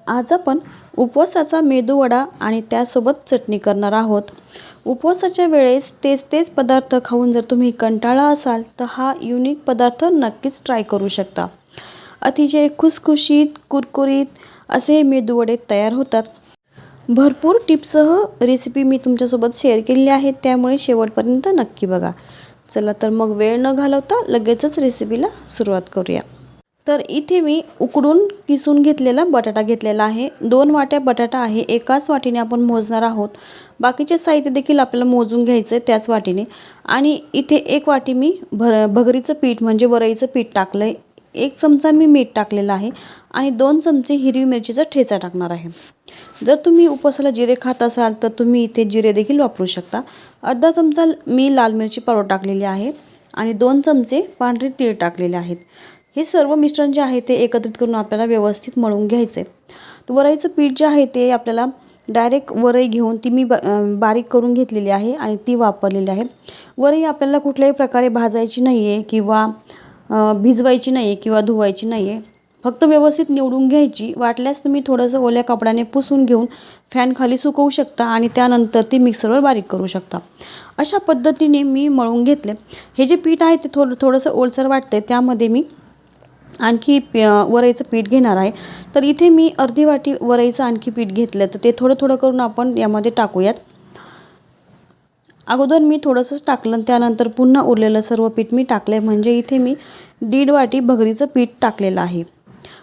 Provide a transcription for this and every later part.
आज आपण उपवासाचा मेदूवडा आणि त्यासोबत चटणी करणार आहोत. उपवासाच्या वेळेस तेच तेच पदार्थ खाऊन जर तुम्ही कंटाळा असाल तर हा युनिक पदार्थ नक्कीच ट्राय करू शकता. अतिशय खुसखुशीत कुरकुरीत असे हे मेदूवडे तयार होतात. भरपूर टिप्ससह रेसिपी मी तुमच्यासोबत शेअर केलेली आहे, त्यामुळे शेवटपर्यंत नक्की बघा. चला तर मग वेळ न घालवता लगेचच रेसिपीला सुरुवात करूया. तर इथे मी उकडून किसून घेतलेला बटाटा घेतलेला आहे. 2 वाट्या बटाटा आहे. एकाच वाटीने आपण मोजणार आहोत. बाकीचे साहित्य देखील आपल्याला मोजून घ्यायचं आहे त्याच वाटीने. आणि इथे 1 वाटी मी भगरीचं पीठ म्हणजे वरईचं पीठ टाकलं आहे. 1 चमचा मी मीठ टाकलेलं आहे आणि 2 चमचे हिरवी मिरचीचा ठेचा टाकणार आहे. जर तुम्ही उपवासाला जिरे खात असाल तर तुम्ही इथे जिरे देखील वापरू शकता. अर्धा चमचा मी लाल मिरची पावडर टाकलेली आहे आणि 2 चमचे पांढरे तीळ टाकलेले आहेत. हे सर्व मिश्रण जे आहे ते एकत्रित करून आपल्याला व्यवस्थित मळून घ्यायचे. वरईचं पीठ जे आहे ते आपल्याला डायरेक्ट वरई घेऊन ती मी बारीक करून घेतलेली आहे आणि ती वापरलेली आहे. वरई आपल्याला कुठल्याही प्रकारे भाजायची नाही आहे किंवा भिजवायची नाही आहे किंवा धुवायची नाही आहे. फक्त व्यवस्थित निवडून घ्यायची. वाटल्यास तुम्ही थोडंसं ओल्या कपड्याने पुसून घेऊन फॅन खाली सुकवू शकता आणि त्यानंतर ती मिक्सरवर बारीक करू शकता. अशा पद्धतीने मी मळून घेतले. हे जे पीठ आहे ते थोडंसं ओलसर वाटते, त्यामध्ये मी आणखी वरईचं पीठ घेणार आहे. तर इथे मी अर्धी वाटी वरईचं आणखी पीठ घेतलं, तर ते थोडं थोडं करून आपण यामध्ये टाकूयात. अगोदर मी थोडंसंच टाकलं, त्यानंतर पुन्हा उरलेलं सर्व पीठ मी टाकलं. म्हणजे इथे मी 1.5 वाटी भगरीचं पीठ टाकलेलं आहे.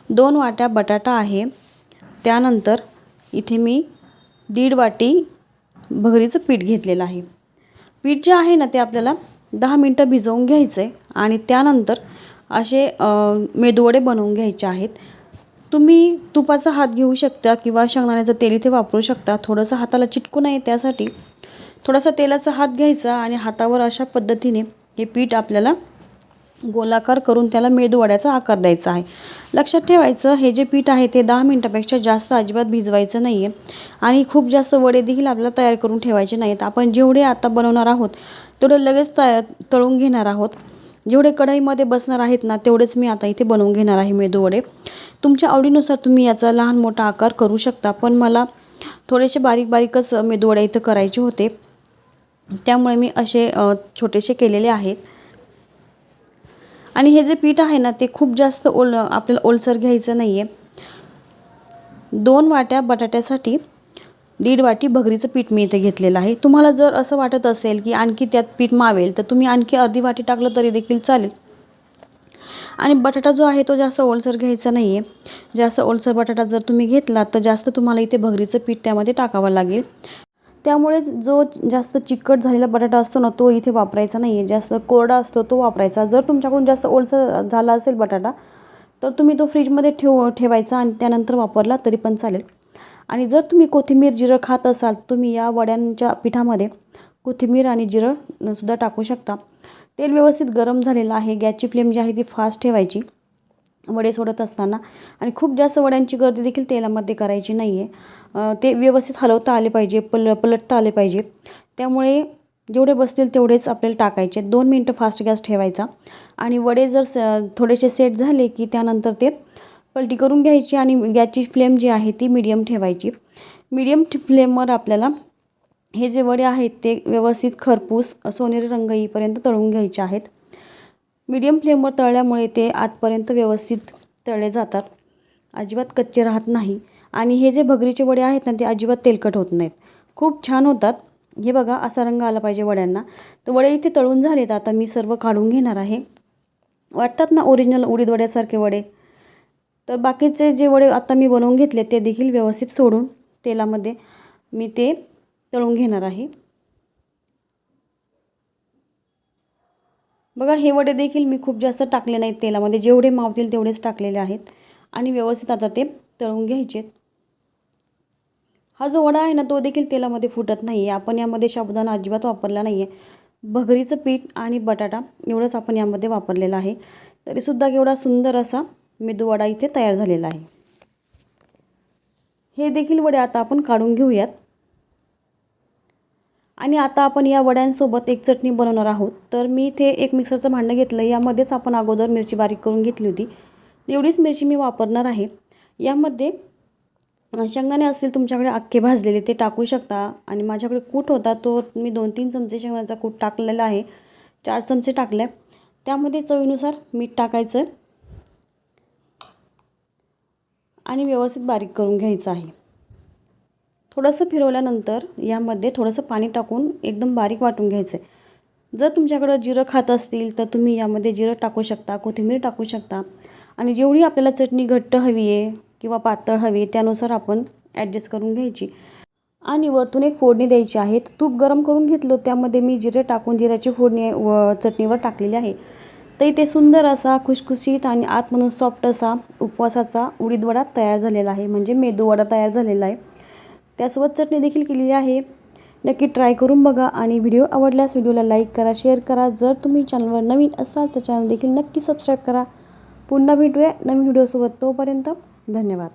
2 वाट्या बटाटा आहे. त्यानंतर इथे मी 1.5 वाटी भगरीचं पीठ घेतलेलं आहे. पीठ जे आहे ना ते आपल्याला 10 मिनटं भिजवून घ्यायचं आहे आणि त्यानंतर असे मेदूवडे बनवून घ्यायचे आहेत. तुम्ही तुपाचा हात घेऊ शकता किंवा शेंगदाण्याचं तेल इथे वापरू शकता. थोडंसं हाताला चिटकू नये त्यासाठी थोडासा तेलाचा हात घ्यायचा आणि हातावर अशा पद्धतीने हे पीठ आपल्याला गोलाकार करून त्याला मेदूवड्याचा आकार द्यायचा आहे. लक्षात ठेवायचं, हे जे पीठ आहे ते 10 मिनटापेक्षा जास्त अजिबात भिजवायचं नाही आहे आणि खूप जास्त वडे देखील आपल्याला तयार करून ठेवायचे नाहीत. आपण जेवढे आता बनवणार आहोत तेवढे लगेच तळून घेणार आहोत. जेवढे कढईमध्ये बसणार आहेत ना तेवढेच मी आता इथे बनवून घेणार आहे मेदूवडे. तुमच्या आवडीनुसार तुम्ही याचा लहान मोठा आकार करू शकता, पण मला थोडेसे बारीक बारीकच मेदूवडे इथं करायचे होते, त्यामुळे मी असे छोटेसे केलेले आहेत. आणि हे जे पीठ आहे ना ते खूप जास्त आपल्याला ओलसर घ्यायचं नाही आहे. 2 वाट्या बटाट्यासाठी 1.5 वाटी भगरीचं पीठ मी इथे घेतलेलं आहे. तुम्हाला जर असं वाटत असेल की आणखी त्यात पीठ मावेल तर तुम्ही आणखी अर्धी वाटी टाकलं तरी देखील चालेल. आणि बटाटा जो आहे तो जास्त ओलसर घ्यायचा नाही आहे. जास्त ओलसर बटाटा जर तुम्ही घेतला तर जास्त तुम्हाला इथे भगरीचं पीठ त्यामध्ये टाकावं लागेल. त्यामुळे जो जास्त चिकट झालेला बटाटा असतो ना तो इथे वापरायचा नाही आहे. जास्त कोरडा असतो तो वापरायचा. जर तुमच्याकडून जास्त ओलसर झाला असेल बटाटा तर तुम्ही तो फ्रीजमध्ये ठेवायचा आणि त्यानंतर वापरला तरी पण चालेल. आणि जर तुम्ही कोथिंबीर जिरं खात असाल तुम्ही या वड्यांच्या पिठामध्ये कोथिंबीर आणि जिरं सुद्धा टाकू शकता. तेल व्यवस्थित गरम झालेलं आहे. गॅसची फ्लेम जी आहे ती फास्ट ठेवायची वडे सोडत असताना. आणि खूप जास्त वड्यांची गर्दी देखील तेलामध्ये करायची नाही आहे. ते व्यवस्थित हलवता आले पाहिजे, पलटता आले पाहिजे. त्यामुळे जेवढे बसतील तेवढेच आपल्याला टाकायचे. 2 मिनटं फास्ट गॅस ठेवायचा आणि वडे जर थोडेसे सेट झाले की त्यानंतर ते पलटी करून घ्यायची आणि गॅसची फ्लेम जी आहे ती मीडियम ठेवायची. मीडियम फ्लेमवर आपल्याला हे जे वडे आहेत ते व्यवस्थित खरपूस सोनेरी रंग येईपर्यंत तळून घ्यायचे आहेत. मीडियम फ्लेमवर तळल्यामुळे ते आतपर्यंत व्यवस्थित तळले जातात, अजिबात कच्चे राहत नाही. आणि हे जे भगरीचे वडे आहेत ना ते अजिबात तेलकट होत नाहीत, खूप छान होतात. हे बघा असा रंग आला पाहिजे वड्यांना. तर वडे इथे तळून झालेत. आता मी सर्व काढून घेणार आहे. वाटतात ना ओरिजिनल उडीद वड्यासारखे वडे. तर बाकीचे जे वडे आता मी बनवून घेतले ते देखील व्यवस्थित सोडून तेलामध्ये मी ते तळून घेणार आहे. बघा हे वडे देखील मी खूप जास्त टाकले नाहीत तेलामध्ये, जेवढे मावतील तेवढेच टाकलेले आहेत आणि व्यवस्थित आता ते तळून घ्यायचे. हा जो वडा आहे ना तो देखील तेलामध्ये फुटत नाही आहे. आपण यामध्ये साबुदाणा अजिबात वापरला नाही आहे. भगरीचं पीठ आणि बटाटा एवढंच आपण यामध्ये वापरलेलं आहे. तरीसुद्धा केवढा सुंदर असा मेदूवडा इथे तयार झालेला आहे. हे देखील वडे आता आपण काढून घेऊयात. आणि आता आपण या वड्यांसोबत एक चटणी बनवणार आहोत. तर मी इथे एक मिक्सरचं भांडं घेतलं. यामध्येच आपण अगोदर मिरची बारीक करून घेतली होती, एवढीच मिरची मी वापरणार आहे. यामध्ये शेंगदाणे असतील तुमच्याकडे अख्खे भाजलेले ते टाकू शकता. आणि माझ्याकडे कूट होता तो मी 2-3 चमचे शेंगदाण्याचा कूट टाकलेला आहे. 4 चमचे टाकले. त्यामध्ये चवीनुसार मीठ टाकायचं आहे आणि व्यवस्थित बारीक करून घ्यायचं आहे. थोडंसं फिरवल्यानंतर यामध्ये थोडंसं पाणी टाकून एकदम बारीक वाटून घ्यायचं आहे. जर तुमच्याकडं जिरं खात असतील तर तुम्ही यामध्ये जिरं टाकू शकता, कोथिंबीर टाकू शकता. आणि जेवढी आपल्याला चटणी घट्ट हवी आहे किंवा पातळ हवी आहे त्यानुसार आपण ॲडजस्ट करून घ्यायची. आणि वरतून एक फोडणी द्यायची आहे. तूप गरम करून घेतलं, त्यामध्ये मी जिरे टाकून जिऱ्याची फोडणी चटणीवर टाकलेली आहे. तर इथे सुंदर असा खुसखुशीत आणि आतमधून सॉफ्ट असा उपवासाचा उडीद वडा तयार झालेला आहे, म्हणजे मेदू वडा तयार झालेला आहे. त्यासोबत चटणी देखील केलेली आहे. नक्की ट्राय करून बघा आणि व्हिडिओ आवडल्यास व्हिडिओला लाईक करा, शेअर करा. जर तुम्ही चॅनलवर नवीन असाल तर चॅनल देखील नक्की सबस्क्राईब करा. पुन्हा भेटूया नवीन व्हिडिओसोबत. तोपर्यंत धन्यवाद.